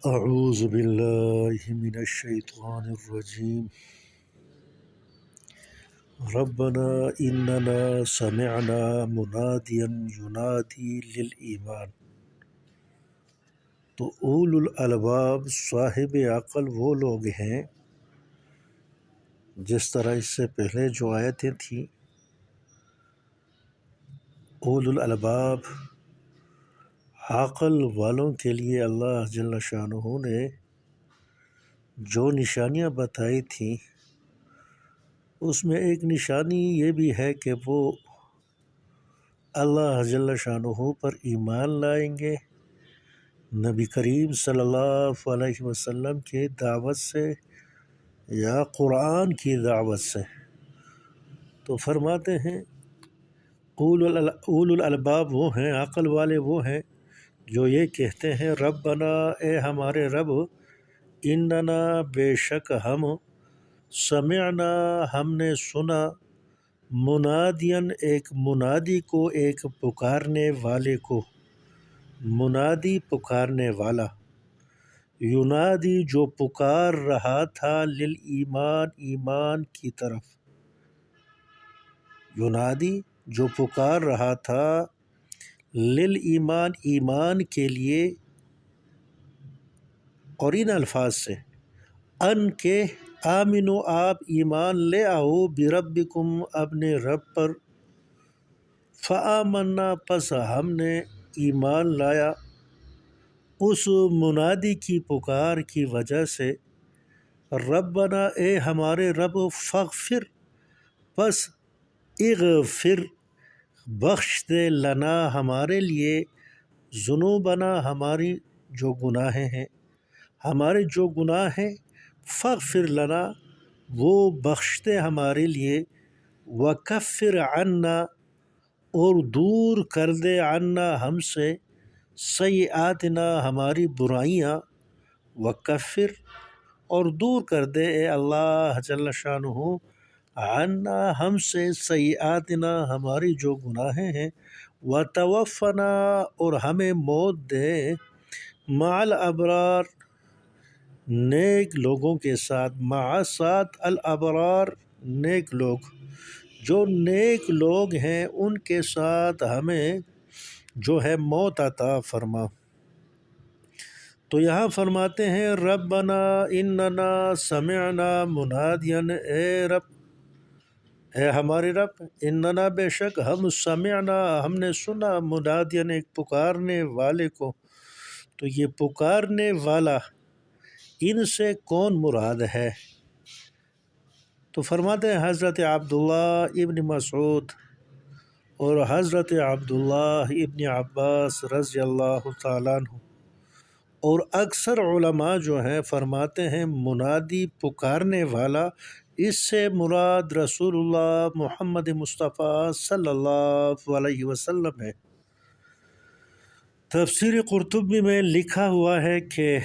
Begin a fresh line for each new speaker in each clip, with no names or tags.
أعوذ بالله من الشيطان الرجيم ربنا إننا سمعنا مناديا ينادي للإيمان۔ تو اولو الالباب صاحب عقل وہ لوگ ہیں، جس طرح اس سے پہلے جو آیتیں تھیں، اولو الالباب عقل والوں کے لیے اللہ جل شانہ نے جو نشانیاں بتائی تھیں، اس میں ایک نشانی یہ بھی ہے کہ وہ اللہ جل شانہ پر ایمان لائیں گے، نبی کریم صلی اللہ علیہ وسلم کی دعوت سے یا قرآن کی دعوت سے۔ تو فرماتے ہیں اولو الالباب وہ ہیں، عقل والے وہ ہیں جو یہ کہتے ہیں ربنا اے ہمارے رب، اننا بے شک ہم، سمعنا ہم نے سنا، منادین ایک منادی کو، ایک پکارنے والے کو، منادی پکارنے والا، ینادی جو پکار رہا تھا، للایمان ایمان کی طرف، ینادی جو پکار رہا تھا، للایمان ایمان کے لیے، اور ان الفاظ سے ان کے آمنو آپ ایمان لے آؤ بربکم اپنے رب پر، فآمنا پس ہم نے ایمان لایا اس منادی کی پکار کی وجہ سے، ربنا اے ہمارے رب، فاغفر پس اغفر بخش دے، لنا ہمارے لیے، ذنوبنا ہماری جو گناہیں ہیں، ہمارے جو گناہ ہیں، فاغفر لنا وہ بخش دے ہمارے لیے، وکفر عنا اور دور کر دے، عنا ہم سے، سیئاتنا ہماری برائیاں، وکفر اور دور کر دے اے اللہ جل شانہ، عنا ہم سے، سیئاتنا ہماری جو گناہیں ہیں، وتوفنا اور ہمیں موت دے، مع الابرار نیک لوگوں کے ساتھ، مع ساتھ الابرار نیک لوگ، جو نیک لوگ ہیں ان کے ساتھ ہمیں جو ہے موت عطا فرما۔ تو یہاں فرماتے ہیں ربنا اننا سمعنا منادیا، اے رب، اے ہمارے رب، اننا بے شک ہم، سمعنا ہم نے سنا، منادیا ایک پکارنے والے کو۔ تو یہ پکارنے والا ان سے کون مراد ہے؟ تو فرماتے ہیں حضرت عبداللہ ابن مسعود اور حضرت عبداللہ ابن عباس رضی اللہ تعالیٰ عنہ، اور اکثر علماء جو ہیں فرماتے ہیں منادی پکارنے والا، اس سے مراد رسول اللہ محمد مصطفیٰ صلی اللہ علیہ وسلم ہے۔ تفسیر قرطبی میں لکھا ہوا ہے کہ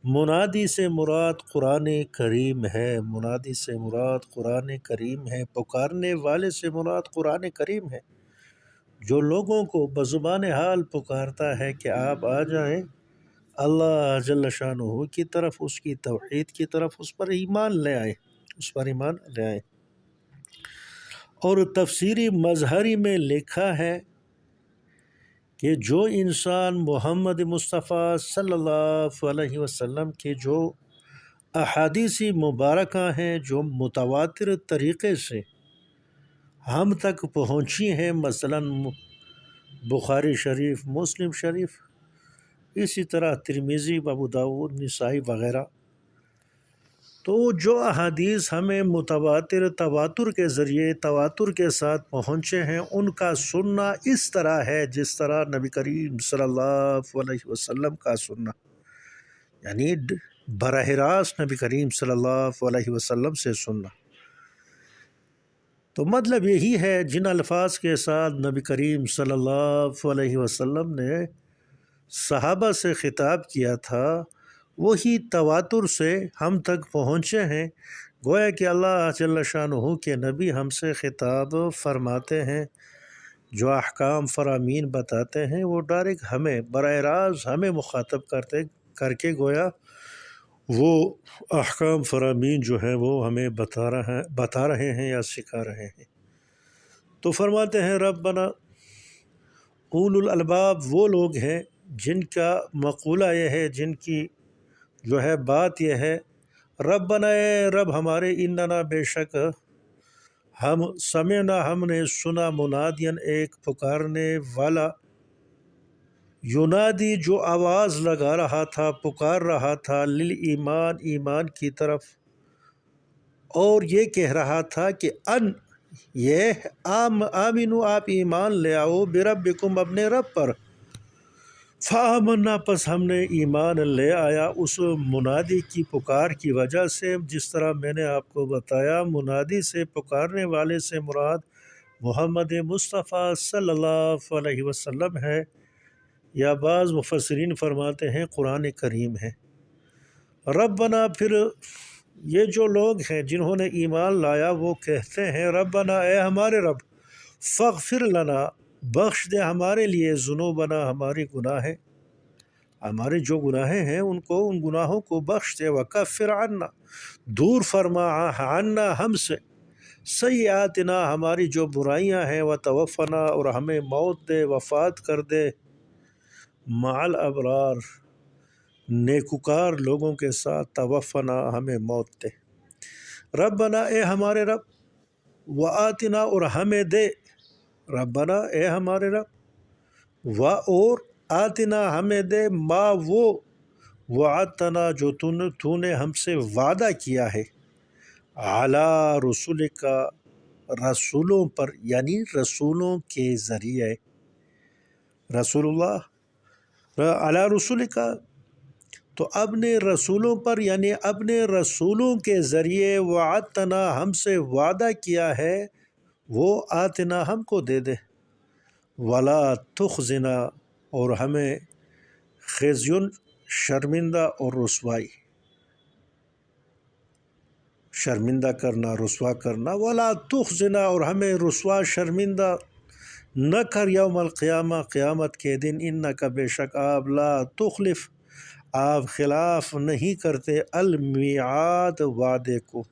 منادی سے مراد قرآن کریم ہے، منادی سے مراد قرآن کریم ہے، پکارنے والے سے مراد قرآن کریم ہے، جو لوگوں کو بزبان حال پکارتا ہے کہ آپ آ جائیں اللہ جل شانہ کی طرف، اس کی توحید کی طرف، اس پر ایمان لے آئیں، اس پر ایمان لے آئیں۔ اور تفسیری مظہری میں لکھا ہے کہ جو انسان محمد مصطفیٰ صلی اللہ علیہ وسلم کے جو احادیث مبارکہ ہیں، جو متواتر طریقے سے ہم تک پہنچی ہیں، مثلا بخاری شریف، مسلم شریف، اسی طرح ترمذی، ابو داؤد، نسائی وغیرہ، تو جو احادیث ہمیں متواتر، تواتر کے ذریعے، تواتر کے ساتھ پہنچے ہیں، ان کا سننا اس طرح ہے جس طرح نبی کریم صلی اللہ علیہ وسلم کا سننا، یعنی براہ راست نبی کریم صلی اللہ علیہ وسلم سے سننا۔ تو مطلب یہی ہے جن الفاظ کے ساتھ نبی کریم صلی اللہ علیہ وسلم نے صحابہ سے خطاب کیا تھا، وہی تواتر سے ہم تک پہنچے ہیں، گویا کہ اللہ جل شانہ کے نبی ہم سے خطاب فرماتے ہیں، جو احکام فرامین بتاتے ہیں وہ ڈائریکٹ ہمیں، براہ راست ہمیں مخاطب کر کے گویا وہ احکام فرامین جو ہیں وہ ہمیں بتا رہے ہیں یا سکھا رہے ہیں۔ تو فرماتے ہیں ربنا، اولو الالباب وہ لوگ ہیں جن کا مقولہ یہ ہے، جن کی جو ہے بات یہ ہے، ربنا اے رب ہمارے، اننا بے شک ہم سمعنا ہم نے سنا، منادین ایک پکارنے والا، ینادی جو آواز لگا رہا تھا، پکار رہا تھا، للایمان ایمان کی طرف، اور یہ کہہ رہا تھا کہ یہ آمنو آپ ایمان لے آؤ، بربکم اپنے رب پر، فآمنا پس ہم نے ایمان لے آیا اس منادی کی پکار کی وجہ سے۔ جس طرح میں نے آپ کو بتایا، منادی سے، پکارنے والے سے مراد محمد مصطفیٰ صلی اللہ علیہ وسلم ہے، یا بعض مفسرین فرماتے ہیں قرآن کریم ہے۔ ربنا، پھر یہ جو لوگ ہیں جنہوں نے ایمان لایا وہ کہتے ہیں ربنا اے ہمارے رب، فاغفر لنا بخش دے ہمارے لیے، ذنوبنا ہماری گناہیں، ہمارے جو گناہیں ہیں ان گناہوں کو بخش دے، وکفر عنا دور فرما عنا ہم سے، سیئاتنا ہماری جو برائیاں ہیں، وتوفنا اور ہمیں موت دے، وفات کر دے، مع الابرار نیکوکار لوگوں کے ساتھ، توفنا ہمیں موت دے۔ ربنا اے ہمارے رب، وآتنا اور ہمیں دے، ربنا اے ہمارے رب، اور آتنا ہمیں دے، ما وہ، وعدتنا جو تو نے ہم سے وعدہ کیا ہے، علی رسولک رسولوں پر، یعنی رسولوں کے ذریعے، رسول اللہ علی رسولک، تو اپنے رسولوں پر یعنی اپنے رسولوں کے ذریعے، وعدتنا ہم سے وعدہ کیا ہے، وہ آتنا ہم کو دے دے، ولا تخزنا اور ہمیں خزیون شرمندہ اور رسوائی، شرمندہ کرنا، رسوا کرنا، ولا تخزنا اور ہمیں رسوا شرمندہ نہ کر، یوم القیامہ قیامت کے دن، انک بے شک آپ، لا تخلف آپ خلاف نہیں کرتے، المیعاد وعدے کو،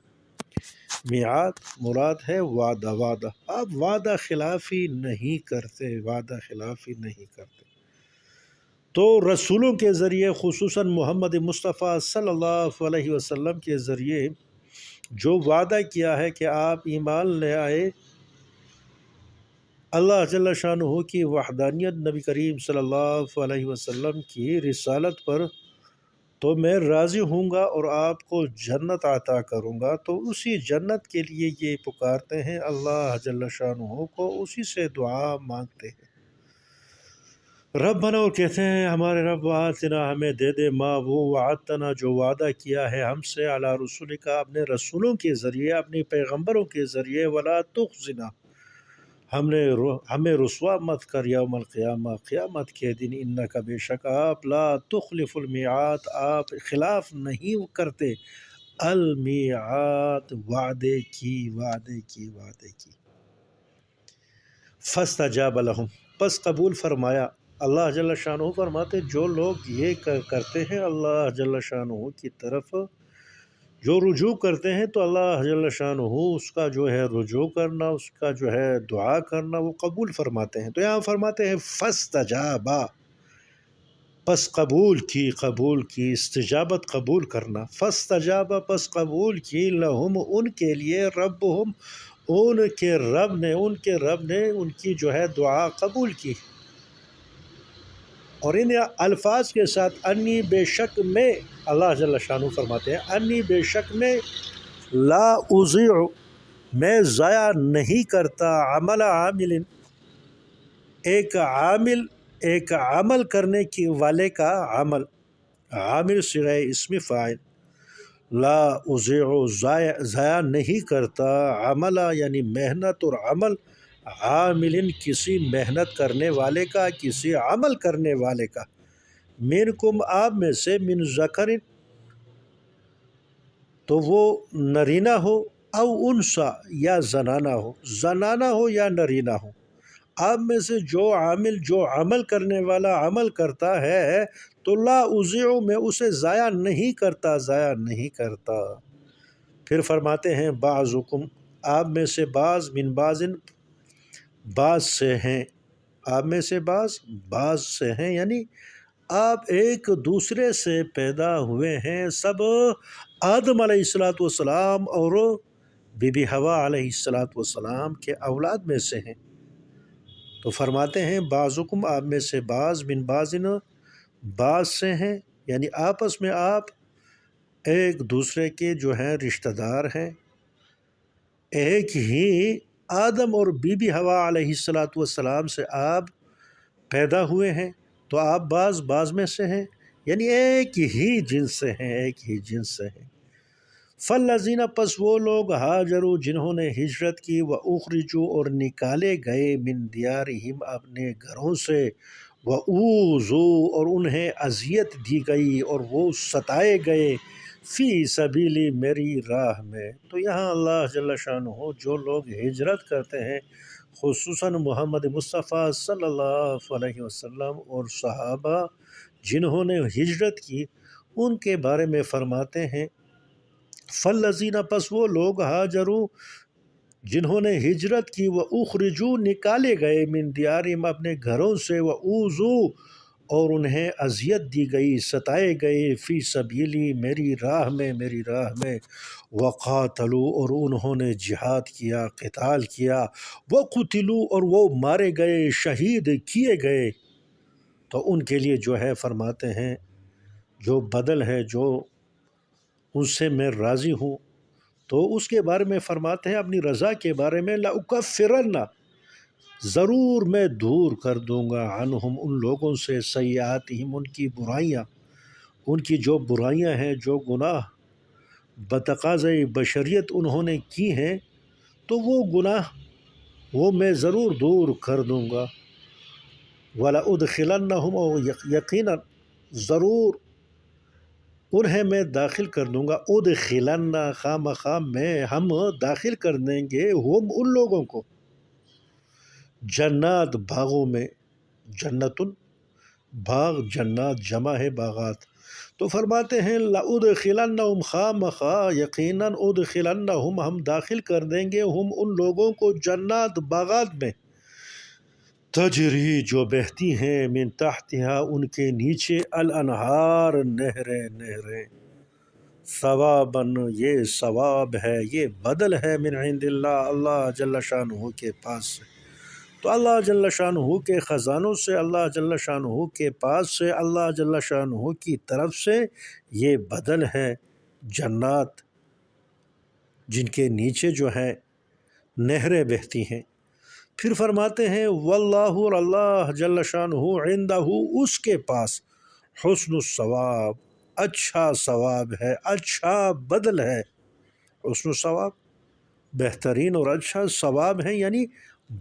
میعاد مراد ہے وعدہ، آپ وعدہ خلافی نہیں کرتے، وعدہ خلافی نہیں کرتے۔ تو رسولوں کے ذریعے، خصوصاً محمد مصطفیٰ صلی اللہ علیہ وسلم کے ذریعے جو وعدہ کیا ہے کہ آپ ایمان لے آئے اللہ جل شانہ کی وحدانیت، نبی کریم صلی اللہ علیہ وسلم کی رسالت پر، تو میں راضی ہوں گا اور آپ کو جنت عطا کروں گا، تو اسی جنت کے لیے یہ پکارتے ہیں اللہ جل شانہ کو، اسی سے دعا مانگتے ہیں۔ ربنا، اور کہتے ہیں ہمارے رب، آتنا ہمیں دے دے، ما وہ، وعدتنا جو وعدہ کیا ہے ہم سے، علی رسولک اپنے رسولوں کے ذریعے، اپنے پیغمبروں کے ذریعے، ولا تخزنا ہمیں رسوا مت کر، یوم القیامہ قیامت کے دن، انک بے شک آپ، لا تخلف المیعاد آپ خلاف نہیں کرتے، المیعاد وعدے کی۔ فاستجاب لہم پس قبول فرمایا، اللہ جل شانہ فرماتے جو لوگ یہ کرتے ہیں اللہ جل شانہ کی طرف جو رجوع کرتے ہیں، تو اللہ جل شانہ اس کا جو ہے رجوع کرنا، اس کا جو ہے دعا کرنا وہ قبول فرماتے ہیں۔ تو یہاں فرماتے ہیں فاستجابا پس قبول کی استجابت قبول کرنا، فاستجابا پس قبول کی، لہم ان کے لیے، ربہم ان کے رب نے ان کی جو ہے دعا قبول کی، اور ان الفاظ کے ساتھ، انی بے شک میں، اللہ جل شانہ فرماتے ہیں انی بے شک میں، لا اضیع میں ضائع نہیں کرتا، عمل عامل ایک عمل کرنے کی والے کا عمل، عامل صیغہ اسم فاعل، لا اضیع ضائع نہیں کرتا، عمل یعنی محنت اور عمل، عامل کسی محنت کرنے والے کا، کسی عمل کرنے والے کا، منکم آپ میں سے، من ذکر تو وہ نرینہ ہو، او انثی یا زنانہ ہو یا نرینہ ہو، آپ میں سے جو عامل جو عمل کرنے والا عمل کرتا ہے تو لا اضیع میں اسے ضائع نہیں کرتا۔ پھر فرماتے ہیں بعضکم آپ میں سے بعض من بعضن بعض سے ہیں، آپ میں سے بعض سے ہیں، یعنی آپ ایک دوسرے سے پیدا ہوئے ہیں، سب آدم علیہ السلام اور بی بی حوا علیہ السلام کے اولاد میں سے ہیں۔ تو فرماتے ہیں بعضکم آپ میں سے بعض من بعضن بعض سے ہیں، یعنی آپس میں آپ ایک دوسرے کے جو ہیں رشتہ دار ہیں، ایک ہی آدم اور بی بی حوا علیہ السلام سے آپ پیدا ہوئے ہیں، تو آپ بعض میں سے ہیں، یعنی ایک ہی جنس سے ہیں۔ فالذین پس وہ لوگ ہاجروا جنہوں نے ہجرت کی، واخرجوا اور نکالے گئے من دیارہم اپنے گھروں سے، واوذوا اور انہیں اذیت دی گئی اور وہ ستائے گئے، فی سبیلی میری راہ میں۔ تو یہاں اللہ جل شانہ جو لوگ ہجرت کرتے ہیں، خصوصاً محمد مصطفیٰ صلی اللہ علیہ وسلم اور صحابہ جنہوں نے ہجرت کی، ان کے بارے میں فرماتے ہیں فالذین پس وہ لوگ ہاجروا جنہوں نے ہجرت کی، واخرجوا نکالے گئے من دیارہم اپنے گھروں سے، واوذوا اور انہیں اذیت دی گئی، ستائے گئے، فی سبیلی میری راہ میں، وقاتلوا اور انہوں نے جہاد کیا، قتال کیا، وقتلوا اور وہ مارے گئے، شہید کیے گئے، تو ان کے لیے جو ہے فرماتے ہیں جو بدل ہے جو اس سے میں راضی ہوں، تو اس کے بارے میں فرماتے ہیں اپنی رضا کے بارے میں لأکفرن ضرور میں دور کر دوں گا عنہم ان لوگوں سے سیئاتہم ان کی برائیاں، ان کی جو برائیاں ہیں، جو گناہ بتقاضۂ بشریت انہوں نے کی ہیں، تو وہ گناہ وہ میں ضرور دور کر دوں گا۔ وَلَأُدْخِلَنَّهُمْ اور یقیناً ضرور انہیں میں داخل کر دوں گا، ادخلن خواہ میں ہم داخل کر دیں گے ہم ان لوگوں کو جنات باغوں میں، جنتن باغ، جنات جمع ہے باغات۔ تو فرماتے ہیں لَأُدْخِلَنَّهُمْ خواہ یقیناً ادخلنہم ہم داخل کر دیں گے ہم ان لوگوں کو جنات باغات میں، تجری جو بہتی ہیں من تحتہا ان کے نیچے، الانہار نہریں، ثواباً یہ ثواب ہے، یہ بدل ہے، من عند اللہ اللہ جل شانہ کے پاس سے۔ تو اللہ جل شانہ کے خزانوں سے، اللہ جل شانہ کے پاس سے، اللہ جل شانہ کی طرف سے یہ بدل ہے، جنات جن کے نیچے جو ہے نہریں بہتی ہیں۔ پھر فرماتے ہیں واللہ اور اللہ جل شانہ عندہ اس کے پاس حسن الثواب اچھا ثواب ہے، اچھا بدل ہے، حسن الثواب بہترین اور اچھا ثواب ہے، یعنی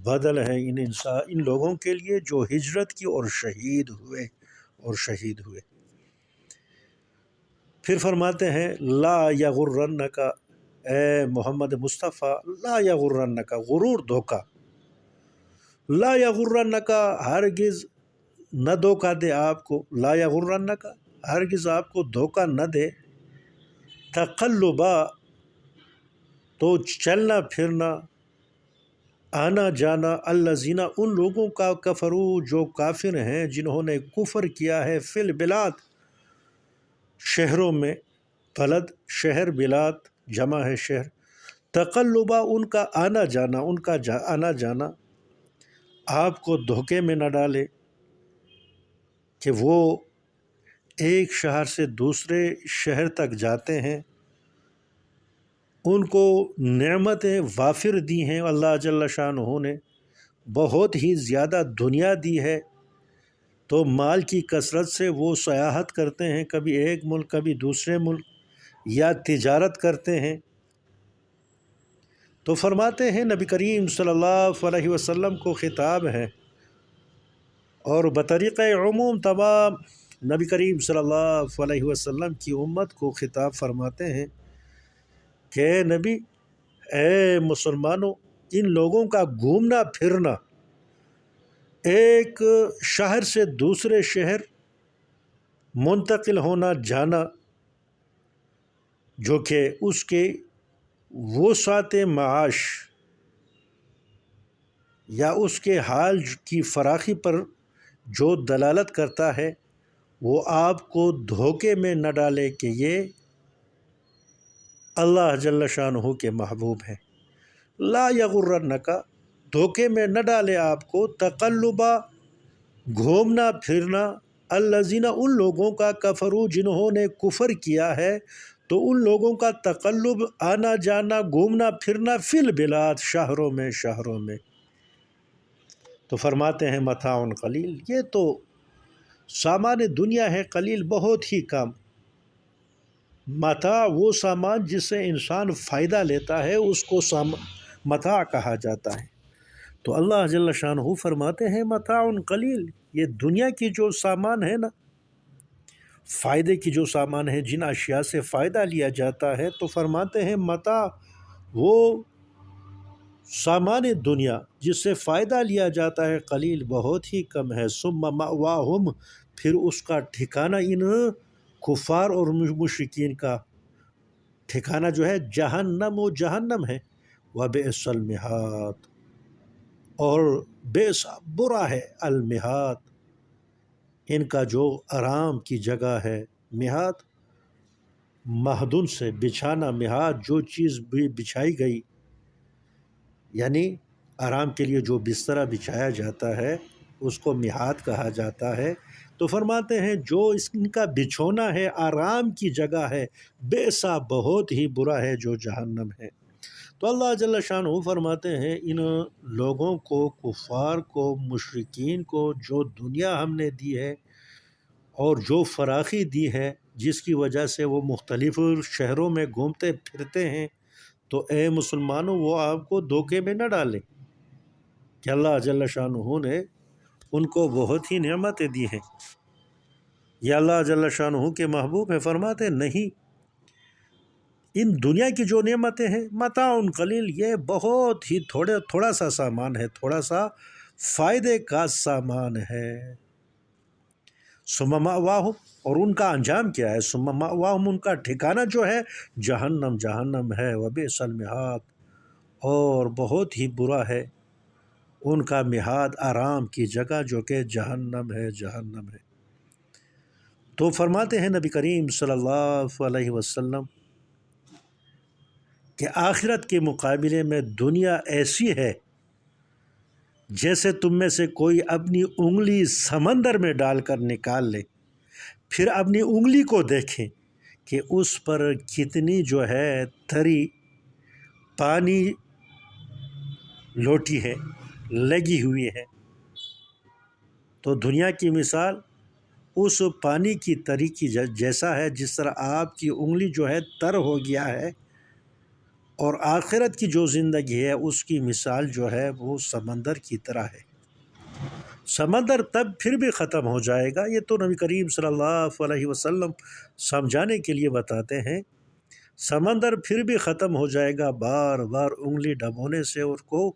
بدل ہے ان لوگوں کے لیے جو ہجرت کی اور شہید ہوئے۔ پھر فرماتے ہیں لا یغرنک اے محمد مصطفیٰ، لا یغرنک غرور دھوکا، لا یغرنک ہرگز نہ دھوکا دے آپ کو، لا یغرنک ہرگز آپ کو دھوکا نہ دے، تقلبا تو چلنا پھرنا، آنا جانا، الذین ان لوگوں کا کفروا جو کافر ہیں، جنہوں نے کفر کیا ہے، فی البلاد شہروں میں، بلد شہر، بلاد جمع ہے شہر، تقلبا ان کا آنا جانا، ان کا آنا جانا آپ کو دھوکے میں نہ ڈالے کہ وہ ایک شہر سے دوسرے شہر تک جاتے ہیں، ان کو نعمتیں وافر دی ہیں اللہ جل شانہ نے، بہت ہی زیادہ دنیا دی ہے، تو مال کی کثرت سے وہ سیاحت کرتے ہیں، کبھی ایک ملک کبھی دوسرے ملک، یا تجارت کرتے ہیں۔ تو فرماتے ہیں نبی کریم صلی اللہ علیہ وسلم کو خطاب ہے، اور بطریقہ عموم تمام نبی کریم صلی اللہ علیہ وسلم کی امت کو خطاب فرماتے ہیں کہ اے نبی، اے مسلمانوں، ان لوگوں کا گھومنا پھرنا ایک شہر سے دوسرے شہر منتقل ہونا جانا جو کہ اس کے وسعت معاش یا اس کے حال کی فراخی پر جو دلالت کرتا ہے، وہ آپ کو دھوکے میں نہ ڈالے کہ یہ اللہ جل شانہ کے محبوب ہیں۔ لا یغرنک، دھوکے میں نہ ڈالے آپ کو، تقلبا، گھومنا پھرنا، الذین، ان لوگوں کا، کفروا، جنہوں نے کفر کیا ہے، تو ان لوگوں کا تقلب، آنا جانا، گھومنا پھرنا، فی البلاد، شہروں میں۔ تو فرماتے ہیں متاع قلیل، یہ تو سامان دنیا ہے، قلیل، بہت ہی کم۔ متاع وہ سامان جس سے انسان فائدہ لیتا ہے، اس کو متاع کہا جاتا ہے۔ تو اللہ جل شانہ فرماتے ہیں متاع قلیل، یہ دنیا کی جو سامان ہے نا، فائدے کی جو سامان ہے، جن اشیاء سے فائدہ لیا جاتا ہے، تو فرماتے ہیں متاع وہ سامان دنیا جس سے فائدہ لیا جاتا ہے، قلیل، بہت ہی کم ہے۔ ثم مأواہم، پھر اس کا ٹھکانہ ان کفار اور مشرکین کا ٹھکانہ جو ہے جہنم و جہنم ہے۔ وبئس المہاد، اور بئس، برا ہے، المہاد، ان کا جو آرام کی جگہ ہے۔ مہاد مہدن سے بچھانا، مہاد جو چیز بھی بچھائی گئی، یعنی آرام کے لیے جو بسترہ بچھایا جاتا ہے اس کو مہاد کہا جاتا ہے۔ تو فرماتے ہیں جو ان کا بچھونا ہے، آرام کی جگہ ہے، بئسا، بہت ہی برا ہے، جو جہنم ہے۔ تو اللہ جل شانہ فرماتے ہیں ان لوگوں کو، کفار کو، مشرکین کو، جو دنیا ہم نے دی ہے اور جو فراخی دی ہے، جس کی وجہ سے وہ مختلف شہروں میں گھومتے پھرتے ہیں، تو اے مسلمانوں، وہ آپ کو دھوکے میں نہ ڈالیں کہ اللہ جل شانہ نے ان کو بہت ہی نعمتیں دی ہیں، یہ اللہ جل شانہ کے محبوب ہیں۔ فرماتے نہیں، ان دنیا کی جو نعمتیں ہیں، متاع قلیل، یہ بہت ہی تھوڑا سا سامان ہے، تھوڑا سا فائدے کا سامان ہے۔ ثم مأواہم، اور ان کا انجام کیا ہے؟ ثم مأواہم، ان کا ٹھکانہ جو ہے جہنم ہے، وبئس المہاد، اور بہت ہی برا ہے ان کا مہاد، آرام کی جگہ، جو کہ جہنم ہے۔ تو فرماتے ہیں نبی کریم صلی اللہ علیہ وسلم کہ آخرت کے مقابلے میں دنیا ایسی ہے جیسے تم میں سے کوئی اپنی انگلی سمندر میں ڈال کر نکال لے، پھر اپنی انگلی کو دیکھیں کہ اس پر کتنی جو ہے تری پانی لوٹی ہے، لگی ہوئی ہے۔ تو دنیا کی مثال اس پانی کی تری کی جیسا ہے، جس طرح آپ کی انگلی جو ہے تر ہو گیا ہے، اور آخرت کی جو زندگی ہے اس کی مثال جو ہے وہ سمندر کی طرح ہے۔ سمندر تب پھر بھی ختم ہو جائے گا، یہ تو نبی کریم صلی اللہ علیہ وسلم سمجھانے کے لیے بتاتے ہیں، سمندر پھر بھی ختم ہو جائے گا بار بار انگلی ڈبونے سے، اور کو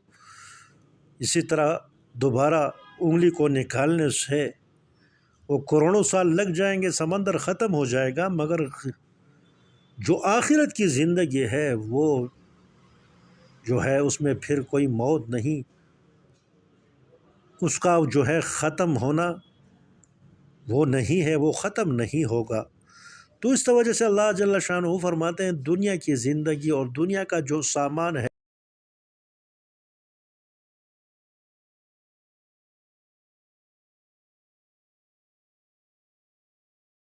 اسی طرح دوبارہ انگلی کو نکالنے سے وہ کروڑوں سال لگ جائیں گے، سمندر ختم ہو جائے گا، مگر جو آخرت کی زندگی ہے وہ جو ہے اس میں پھر کوئی موت نہیں، اس کا جو ہے ختم ہونا وہ نہیں ہے، وہ ختم نہیں ہوگا۔ تو اس وجہ سے اللہ جل شانہ فرماتے ہیں دنیا کی زندگی اور دنیا کا جو سامان ہے